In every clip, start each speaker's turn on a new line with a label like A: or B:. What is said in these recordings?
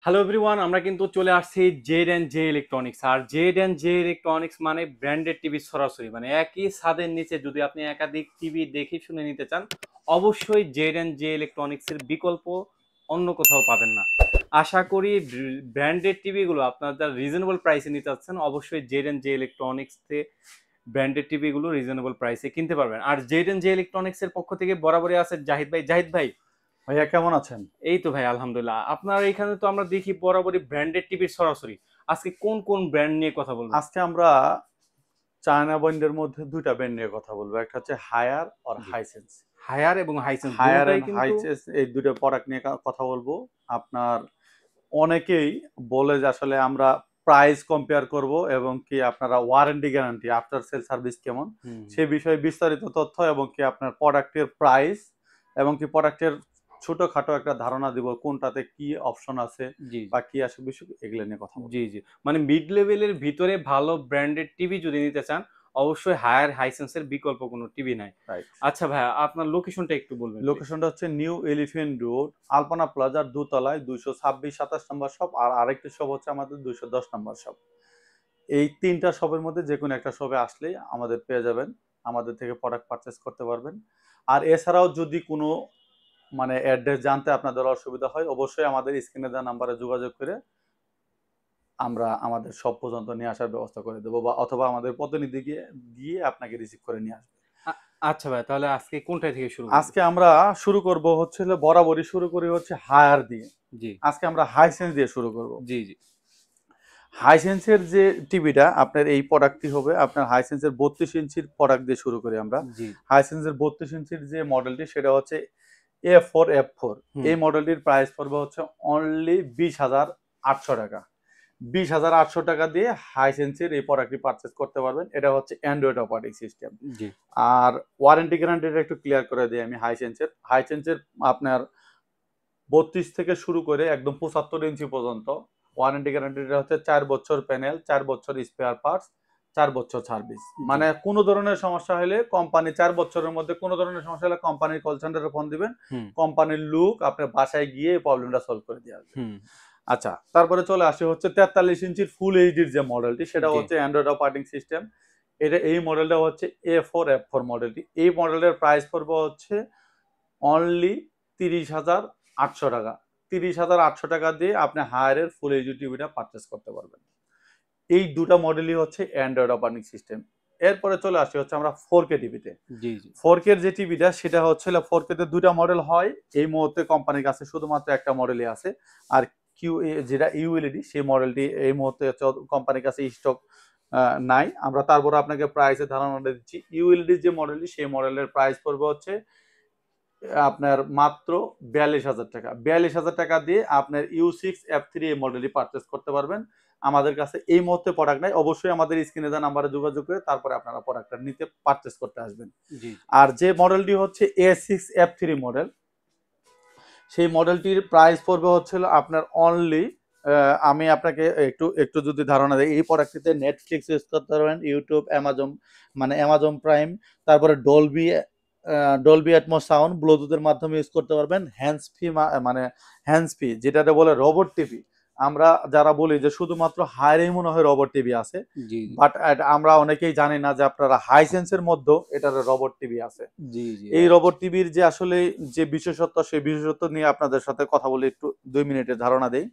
A: Hello everyone, আমরা কিন্তু চলে আসছি জেড অ্যান্ড জে ইলেকট্রনিক্স। আর জেড অ্যান্ড জে ইলেকট্রনিক্স মানে ব্র্যান্ডেড টিভি সরাসরি, মানে একই ছাদের নিচে যদি আপনি একাধিক টিভি দেখে শুনে নিতে চান, অবশ্যই জেড অ্যান্ড জে ইলেকট্রনিক্সের বিকল্প অন্য কোথাও পাবেন না। আশা করি ব্র্যান্ডেড টিভিগুলো আপনারা যারা রিজনেবল প্রাইসে নিতে চাচ্ছেন, অবশ্যই জেড অ্যান্ড জে ইলেকট্রনিক্সে ব্র্যান্ডেড টিভিগুলো রিজনেবল প্রাইসে কিনতে পারবেন। আর জেড অ্যান্ড জে ইলেকট্রনিক্সের পক্ষ থেকে বরাবরই আছে জাহিদ ভাই। জাহিদ ভাই,
B: ভাইয়া কেমন আছেন?
A: এই তো ভাই আলহামদুলিল্লাহ। আপনার এখানে তো আমরা দেখি বরাবরই ব্র্যান্ডেড টিভির সরাসরি। আজকে কোন কোন ব্র্যান্ড নিয়ে কথা বলবেন?
B: আজকে আমরা চায়না ব্র্যান্ডের মধ্যে দুইটা ব্র্যান্ড নিয়ে কথা বলবো। একটা হচ্ছে হায়ার আর
A: জি,
B: হাইসেন্স।
A: হায়ার এবং হাইসেন্স
B: হায়ার
A: দুটাই
B: এন্ড
A: কিন্তু।
B: হাইসেন্স এই দুটো প্রোডাক্ট নিয়ে কথা বলবো। আপনার অনেকেই বলে যে আসলে আমরা প্রাইস কম্পেয়ার করব এবং কি আপনারা warranty guarantee after sale service কেমন
A: হুম,
B: সে বিষয়ে বিস্তারিত তথ্য এবং কি আপনার প্রোডাক্টের প্রাইস এবং কি প্রোডাক্টের ছোটখাটো একটা ধারণা দিব কোনটাতে কি অপশন আছে
A: জি
B: বা কি আসে বিষয় এগুলো নিয়ে কথা বলবো।
A: জি জি, মানে মিড লেভেলের ভিতরে ভালো ব্র্যান্ডেড টিভি যদি নিতে চান, অবশ্যই হায়ার হাইসেন্সের বিকল্প কোনো টিভি নাই।
B: রাইট।
A: আচ্ছা ভাইয়া, আপনার লোকেশনটা একটু বলবেন প্লিজ।
B: লোকেশনটা হচ্ছে নিউ এলিফ্যান্ট রোড, আলপনা প্লাজার দোতলায় 226-27 নম্বর শপ, আর আরেকটি শপ হচ্ছে আমাদের 210 নম্বর শপ। এই তিনটা শপের মধ্যে যে কোনো একটা শপে আসলেই আমাদের পেয়ে যাবেন, আমাদের থেকে প্রোডাক্ট পারচেস করতে পারবেন। আর এছাড়াও যদি কোনো মানে অ্যাড্রেস জানতে আপনাদের অসুবিধা হয়, অবশ্যই আমাদের স্ক্রিনে দেওয়া নাম্বারে যোগাযোগ করে আমরা আমাদের শপ পর্যন্ত নিয়ে আসার ব্যবস্থা করে দেবো, বা অথবা আমাদের প্রতিনিধি গিয়ে গিয়ে আপনাকে রিসিভ করে নিয়ে আসবে।
A: আচ্ছা ভাই, তাহলে আজকে কোনটা থেকে শুরু করবো?
B: আজকে আমরা শুরু করব হচ্ছে বরাবরই শুরু করি হচ্ছে হায়ার দিয়ে।
A: জি
B: আজকে আমরা হাইসেন্স দিয়ে শুরু করব।
A: জি জি
B: হাইসেন্সের যে টিভিটা আপনার এই প্রোডাক্টটি হবে আপনার হাইসেন্সের 32 ইঞ্চির প্রোডাক্ট দিয়ে শুরু করি আমরা।
A: জি।
B: হাইসেন্সের 32 ইঞ্চির যে মডেলটি সেটা হচ্ছে A4F4।
A: হুম।
B: এই মডেলটির প্রাইস পড়বে হচ্ছে অনলি 20,800 টাকা। 20,800 টাকা দিয়ে হাইসেন্সের এই প্রোডাক্টটি পারচেস করতে পারবেন। এটা হচ্ছে অ্যান্ড্রয়েড অপারেটিং সিস্টেম।
A: জি
B: আর ওয়ারেন্টি গ্যারান্টিটা একটু ক্লিয়ার করে দিই আমি। হাইসেন্সের আপনার 32 থেকে শুরু করে একদম 75 ইঞ্চি পর্যন্ত ওয়ারেন্টি গ্যারান্টিটা হচ্ছে 4 বছর প্যানেল, 4 বছর স্পেয়ার পার্টস, 4 বছর সার্ভিস।
A: জি।
B: মানে কোনো ধরনের সমস্যা হলে কোম্পানি 4 বছরের মধ্যে কোনো ধরনের সমস্যা হলে কোম্পানির কল সেন্টারে ফোন দিবেন,
A: হুম
B: কোম্পানির লোক আপনার বাসায় গিয়ে প্রবলেমটা সলভ করে দিয়ে আসবে।
A: হুম।
B: আচ্ছা, তারপরে চলে আসে হচ্ছে 43 ইঞ্চির ফুল এইচডির যে মডেলটি সেটা
A: জি
B: হচ্ছে অ্যান্ড্রয়েড অপারেটিং সিস্টেম। এই মডেলটা হচ্ছে A4F4 মডেলটি। এই মডেলের প্রাইস পড়বে হচ্ছে অনলি 30,800 টাকা। 30,800 টাকা দিয়ে আপনি হায়ারের ফুল এইচডি টিভিটা পারচেস করতে পারবেন। এই দুটা মডেলই হচ্ছে অ্যান্ড্রয়েড অপারেটিং সিস্টেম। এরপরে চলে আসি হচ্ছে আমরা 4K টিভিতে।
A: জি জি
B: 4K যে টিভিটা সেটা হচ্ছে 4K তে দুটা মডেল হয়। এই মুহূর্তে কোম্পানির কাছে শুধুমাত্র একটা মডেলই আছে। আর যেটা ইউএলইডি সেই মডেলটি এই মুহূর্তে কোম্পানির কাছে স্টক নাই। আমরা তারপরে আপনাকে প্রাইসের ধারণাটা দিচ্ছি। ইউএলইডি যে মডেলটি সেই মডেলের প্রাইস পড়বে হচ্ছে আপনার মাত্র 42,000 টাকা। 42,000 টাকা দিয়ে আপনার U6F3 এই মডেলটি পারচেস করতে পারবেন। আমাদের কাছে এই মুহূর্তে প্রোডাক্ট নাই। অবশ্যই আমাদের স্ক্রিনে দেওয়া নাম্বারে যোগাযোগ করে তারপরে আপনারা প্রোডাক্টটা নিতে পারচেস করতে আসবেন।
A: জি
B: আর যে মডেলটি হচ্ছে A6F3 মডেল, সেই মডেলটির প্রাইস পড়বে হচ্ছিল আপনার অনলি, আমি আপনাকে একটু একটু যদি ধারণা দেই, এই প্রোডাক্টটিতে নেটফ্লিক্স ইউজ করতে পারবেন, ইউটিউব, অ্যামাজন, মানে অ্যামাজন প্রাইম, তারপরে ডলবি অ্যাটমস সাউন্ড ব্লুটুথের মাধ্যমে ইউজ করতে পারবেন। মানে হ্যান্ডস ফ্রি যেটাতে বলে রোবট টিভি। আমরা যারা বলি যে শুধুমাত্র হায়ারেই মনে হয় রোবট টিভি আছে,
A: জি
B: বাট আমরা অনেকেই জানি না যে আপনারা হাইসেন্সের মধ্যেও এটার রোবট টিভি আছে।
A: জি জি
B: এই
A: রাইট।
B: রোবট টিভির যে আসলে যে বিশেষত্ব, সেই বিশেষত্ব নিয়ে আপনাদের সাথে কথা বলে একটু 2 মিনিটের ধারণা দেই।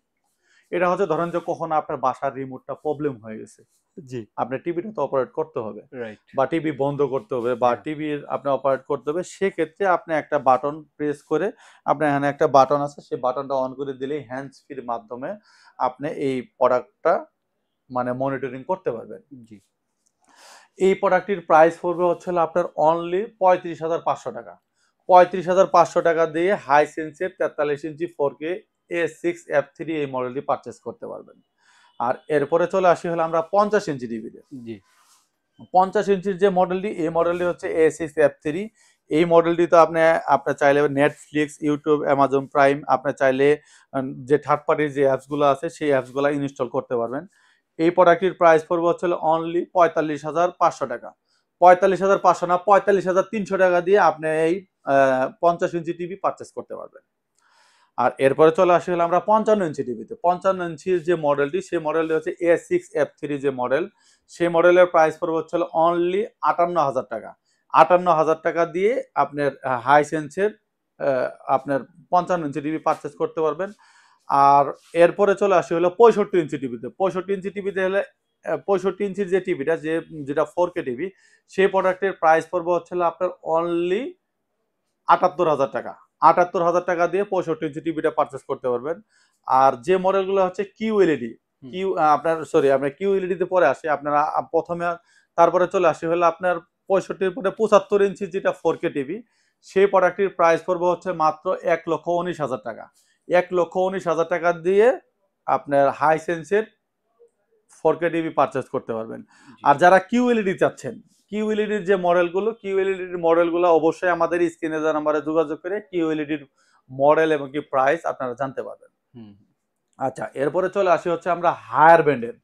B: এটা হচ্ছে ধরেন যে কখনো আপনার বাসার রিমোটটা প্রবলেম হয়ে গেছে,
A: জি
B: আপনার টিভিটা তো অপারেট করতে হবে
A: রাইট।
B: বা টিভি বন্ধ করতে হবে বা
A: হ্যাঁ।
B: টিভির আপনি অপারেট করতে হবে, সেক্ষেত্রে আপনি একটা বাটন প্রেস করে, আপনার এখানে একটা বাটন আছে, সেই বাটনটা অন করে দিলেই হ্যান্ডস ফ্রির মাধ্যমে আপনি এই প্রোডাক্টটা মানে মনিটরিং করতে পারবেন।
A: জি
B: এই প্রোডাক্টটির প্রাইস পড়বে হচ্ছে আপনার অনলি 35,500 টাকা। 35,500 টাকা দিয়ে হাইসেন্সের 43 ইঞ্চি 4K A6F3 এই মডেলটি পারচেস করতে পারবেন। আর এরপরে চলে আসি হলো আমরা 50 ইঞ্চি টিভিতে।
A: জি
B: 50 ইঞ্চির যে মডেলটি, এই মডেলটি হচ্ছে A6F3। এই মডেলটিতে আপনি চাইলে নেটফ্লিক্স, ইউটিউব, অ্যামাজন প্রাইম, আপনি চাইলে যে থার্ড পার্টির যে অ্যাপসগুলো আছে সেই অ্যাপসগুলো ইনস্টল করতে পারবেন। এই প্রোডাক্টটির প্রাইস পড়বে হচ্ছে অনলি 45,500 টাকা। 45,500 না, 45,300 টাকা দিয়ে আপনি এই 50 ইঞ্চি টিভি পারচেস করতে পারবেন। আর এরপরে চলে আসি হলো আমরা 55 ইঞ্চি টিভিতে। 55 ইঞ্চির যে মডেলটি, সেই মডেলটি হচ্ছে A6F3 যে মডেল, সেই মডেলের প্রাইস পড়বে হচ্ছে অনলি 58,000 টাকা। 58,000 টাকা দিয়ে আপনার হাইসেন্সের আপনার 55 ইঞ্চি টিভি পারচেস করতে পারবেন। আর এরপরে চলে আসি হলো 65 ইঞ্চি টিভিতে। 65 ইঞ্চি টিভিতে হলে 65 ইঞ্চির যে টিভিটা, যেটা 4K টিভি, সেই প্রোডাক্টের প্রাইস পড়বে হচ্ছে আপনার অনলি 78,000 টাকা। 78,000 টাকা দিয়ে 65 ইঞ্চি টিভিটা পারচেস করতে পারবেন। আর যে মডেলগুলো হচ্ছে কিউএলইডি, আপনার কিউএলইডি তে পরে আসে আপনারা প্রথমে, তারপরে চলে আসে হলো আপনার 65 পরে 75 ইঞ্চি যেটা 4K টিভি, সেই প্রোডাক্টটির প্রাইস পড়বে হচ্ছে মাত্র 1,19,000 টাকা। 1,19,000 টাকা দিয়ে আপনার হাইসেন্সের 4K টিভি পারচেস করতে পারবেন। আর যারা কিউএলইডি চাচ্ছেন, কিউএলইডির মডেলগুলো অবশ্যই আমাদের স্ক্রিনে দেওয়া নাম্বারে যোগাযোগ করে কিউএলইডির মডেল এবং কি প্রাইস আপনারা জানতে পারবেন। আচ্ছা, এরপরে চলে আসি হচ্ছে আমরা হায়ার ব্যান্ডের।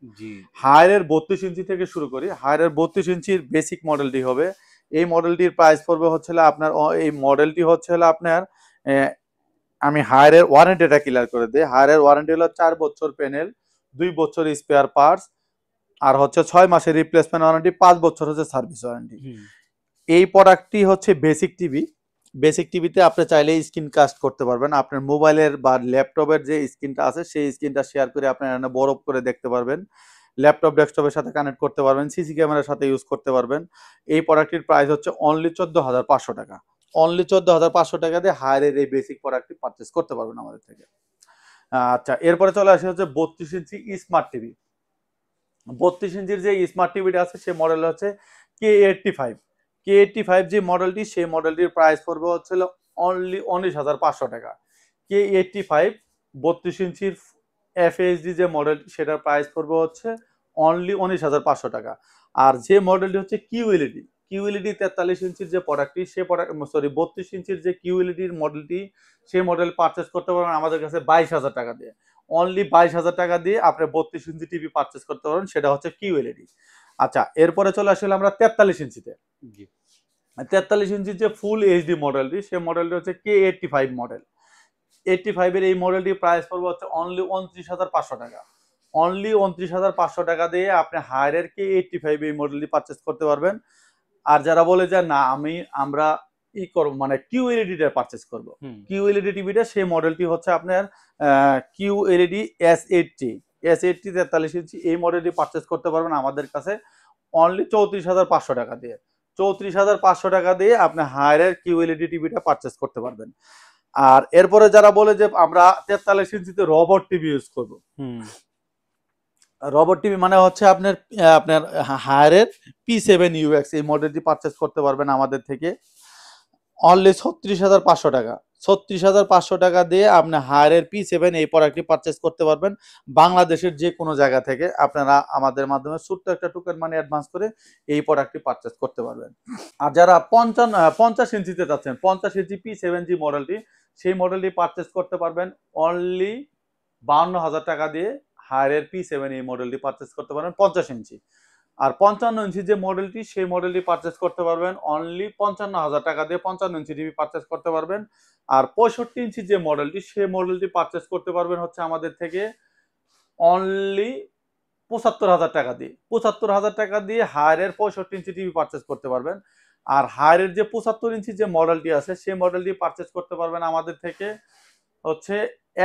B: হায়ারের 32 ইঞ্চি থেকে শুরু করি। হায়ারের 32 ইঞ্চির বেসিক মডেলটি হবে। এই মডেলটির প্রাইস পড়বে হচ্ছে আপনার, এই মডেলটি হচ্ছে আপনার, আমি হায়ারের ওয়ারেন্টিটা ক্লিয়ার করে দিই। হায়ারের ওয়ারেন্টি হলো 4 বছর প্যানেল, 2 বছর স্পেয়ার পার্টস, আর হচ্ছে 6 মাসের রিপ্লেসমেন্ট ওয়ারেন্টি, 5 বছর হচ্ছে সার্ভিস ওয়ারেন্টি। এই প্রোডাক্টটি হচ্ছে বেসিক টিভি। বেসিক টিভিতে আপনি চাইলে স্ক্রিন কাস্ট করতে পারবেন। আপনার মোবাইলের বা ল্যাপটপের যে স্ক্রিনটা আছে, সেই স্ক্রিনটা শেয়ার করে আপনি বড় করে দেখতে পারবেন। ল্যাপটপ ডেস্কটপের সাথে কানেক্ট করতে পারবেন, সিসি ক্যামেরার সাথে ইউজ করতে পারবেন। এই প্রোডাক্টটির প্রাইস হচ্ছে অনলি 14,500 টাকা। অনলি 14,500 টাকা দিয়ে হায়ারের এই বেসিক প্রোডাক্টটি পারচেস করতে পারবেন আমাদের থেকে। আচ্ছা, এরপরে চলে আসে হচ্ছে 32 ইঞ্চি স্মার্ট টিভি। 32 ইঞ্চির যে স্মার্ট টিভিটা আছে, সেই মডেল হচ্ছে K85। K85 যে মডেলটি, সেই মডেলটির প্রাইস পড়বে হচ্ছে অনলি 19,500 টাকা। K85 32 ইঞ্চির FHD যে মডেলটি, সেটার প্রাইস পড়বে হচ্ছে অনলি 19,500 টাকা। আর যে মডেলটি হচ্ছে কিউএলইডি, 43 ইঞ্চির যে প্রোডাক্টটি, সে প্রোডাক্ট 32 ইঞ্চির যে কিউএলইডির মডেলটি, সেই মডেল পারচেস করতে পারবেন আমাদের কাছে 22,000 টাকা দিয়ে। অনলি 22,000 টাকা দিয়ে আপনি 32 ইঞ্চি টিভি পারচেস করতে পারবেন, সেটা হচ্ছে কিউএলইডি। আচ্ছা, এরপরে চলে আসলে আমরা 43 ইঞ্চিতে। 43 ইঞ্চির যে ফুল এইচডি মডেলটি, সেই মডেলটি হচ্ছে K85 মডেল। 85 এর এই মডেলটি প্রাইস পড়বে হচ্ছে অনলি 29,500 টাকা। অনলি 29,500 টাকা দিয়ে আপনি হায়ারের K85 এই মডেলটি পারচেস করতে পারবেন। আর যারা বলে যে না আমরা করব, মানে কিউএলইডিটা পারচেস করব, কিউএলইডি টিভিটা, সেই মডেলটি হচ্ছে আপনার কিউএলইডি S80। 43 ইঞ্চি এই মডেলটি পারচেস করতে পারবেন আমাদের কাছে অনলি 34,500 টাকা দিয়ে। 34,500 টাকা দিয়ে আপনি হায়ারের কিউএলইডি টিভিটা পারচেস করতে পারবেন। আর এরপরে যারা বলে যে আমরা 43 ইঞ্চিতে রোবট টিভি ইউজ করব, রোবট টিভি মানে হচ্ছে আপনার হায়ারের P7UX এই মডেলটি পারচেস করতে পারবেন আমাদের থেকে অনলি 36,500 টাকা। 36,500 টাকা দিয়ে আপনি হায়ারের P7 এই প্রোডাক্টটি পারচেস করতে পারবেন। বাংলাদেশের যে কোনো জায়গা থেকে আপনারা আমাদের মাধ্যমে ছোট্ট একটা টোকেন মানি অ্যাডভান্স করে এই প্রোডাক্টটি পারচেস করতে পারবেন। আর যারা 50 ইঞ্চিতে যাচ্ছেন, 50 ইঞ্চি P7G মডেলটি, সেই মডেলটি পারচেস করতে পারবেন অনলি 52,000 টাকা দিয়ে। হায়ারের P7 এই মডেলটি পারচেস করতে পারবেন 50 ইঞ্চি। আর 55 ইঞ্চি যে মডেলটি, সেই মডেলটি পারচেস করতে পারবেন অনলি 55,000 টাকা দিয়ে। 55 ইঞ্চি টিভি পারচেস করতে পারবেন। আর 65 ইঞ্চি যে মডেলটি, সেই মডেলটি পারচেস করতে পারবেন হচ্ছে আমাদের থেকে অনলি 75,000 টাকা দিয়ে। 75,000 টাকা দিয়ে হায়ারের 65 ইঞ্চি টিভি পারচেস করতে পারবেন। আর হায়ারের যে 75 ইঞ্চি যে মডেলটি আছে, সেই মডেলটি পারচেস করতে পারবেন আমাদের থেকে হচ্ছে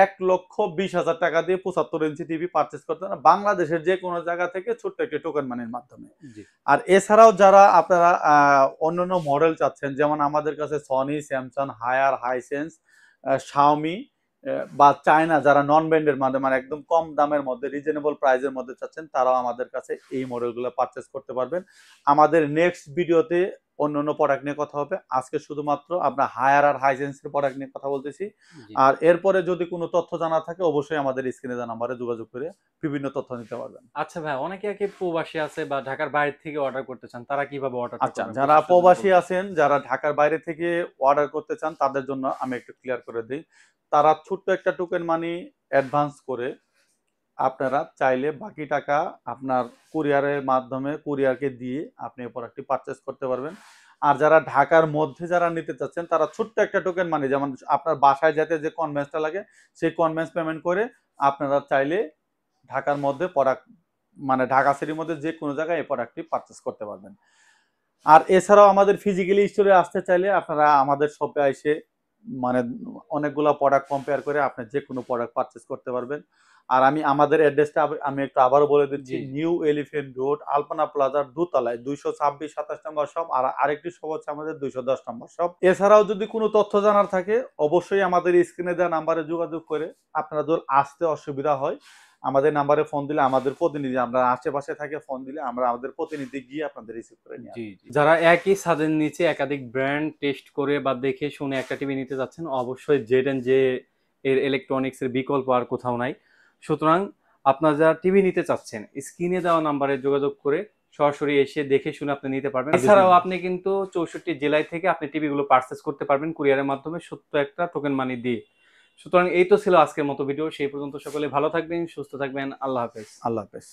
B: 1,20,000 টাকা দিয়ে 75 ইঞ্চি টিভি পারচেস করতে পারেন বাংলাদেশের যে কোনো জায়গা থেকে ছোট্ট একটি টোকেন মানির মাধ্যমে। আর এছাড়াও যারা আপনারা অন্যান্য মডেল চাচ্ছেন, যেমন আমাদের কাছে Sony, Samsung, Haier, Hisense, Xiaomi বা চায়না, যারা নন ব্র্যান্ডের মাধ্যমে মানে একদম কম দামের মধ্যে রিজনেবল প্রাইসের মধ্যে চাচ্ছেন, তারাও আমাদের কাছে এই মডেলগুলো পারচেস করতে পারবেন। আমাদের নেক্সট ভিডিওতে অন্যান্য প্রোডাক্ট নিয়ে কথা হবে। আজকে শুধুমাত্র আমরা হায়ার আর হাইসেন্সের প্রোডাক্ট নিয়ে কথা বলতেছি। আর এরপরে যদি কোনো তথ্য জানা থাকে, অবশ্যই আমাদের স্ক্রিনে দেওয়া নাম্বারে যোগাযোগ করে বিভিন্ন তথ্য নিতে পারবেন।
A: আচ্ছা ভাই, অনেকে প্রবাসী আছে বা ঢাকার বাইরে থেকে অর্ডার করতে চান, তারা কিভাবে অর্ডার
B: আচ্ছা, যারা প্রবাসী আছেন, যারা ঢাকার বাইরে থেকে অর্ডার করতে চান, তাদের জন্য আমি একটু ক্লিয়ার করে দিই। তারা ছোট্ট একটা টোকেন মানি অ্যাডভান্স করে আপনারা চাইলে বাকি টাকা আপনার কুরিয়ারের মাধ্যমে কুরিয়ারকে দিয়ে আপনি এই প্রোডাক্টটি পারচেস করতে পারবেন। আর যারা ঢাকার মধ্যে যারা নিতে চাচ্ছেন তারা ছোট্ট একটা টোকেন মানি, যেমন আপনার বাসায় যেতে যে কনভেন্সটা লাগে সেই কনভেন্স পেমেন্ট করে আপনারা চাইলে ঢাকার মধ্যে প্রোডাক্ট মানে ঢাকা সিটির মধ্যে যে কোনো জায়গায় এই প্রোডাক্টটি পারচেস করতে পারবেন। আর এছাড়াও আমাদের ফিজিক্যালি স্টোরে আসতে চাইলে আপনারা আমাদের শপে এসে মানে অনেকগুলো প্রোডাক্ট কম্পেয়ার করে আপনি যে কোনো প্রোডাক্ট পারচেস করতে পারবেন। আর আমি আমাদের অ্যাড্রেসটা আমি একটু আবারও বলে দিচ্ছি,
A: জি, জি।
B: নিউ এলিফ্যান্ট রোড আলপনা প্লাজার দোতলায় 226-27 নম্বর শপ, আর আরেকটি শপ হচ্ছে আমাদের 210 নম্বর শপ। এছাড়াও যদি কোনো তথ্য জানার থাকে অবশ্যই আমাদের স্ক্রিনে দেওয়া নাম্বারে যোগাযোগ করে আপনারা যদি আসতে অসুবিধা হয় আমাদের নাম্বারে ফোন দিলে আমাদের প্রতিনিধি, আমরা আশেপাশে থাকে, ফোন দিলে আমরা আমাদের প্রতিনিধি গিয়ে আপনাদের রিসিভ করে নিয়ে
A: জি,
B: আসবো।
A: জি। যারা একই ছাদের নিচে একাধিক ব্র্যান্ড টেস্ট করে বা দেখে শুনে একটা টিভি নিতে যাচ্ছেন, অবশ্যই জেড এর ইলেকট্রনিক্স এর বিকল্প আর কোথাও নাই। সুতরাং আপনারা যারা টিভি নিতে চাচ্ছেন, স্ক্রিনে দেওয়া নাম্বারে যোগাযোগ করে সরাসরি এসে দেখে শুনে আপনি নিতে পারবেন। এছাড়াও আপনি কিন্তু 64 জেলায় থেকে আপনি টিভি গুলো পারচেজ করতে পারবেন কুরিয়ারের মাধ্যমে ছোট্ট একটা টোকেন মানি দিয়ে। সুতরাং এই তো ছিল আজকের মতো ভিডিও। সেই পর্যন্ত সকলে ভালো থাকবেন, সুস্থ থাকবেন। আল্লাহ হাফেজ।
B: আল্লাহ হাফেজ।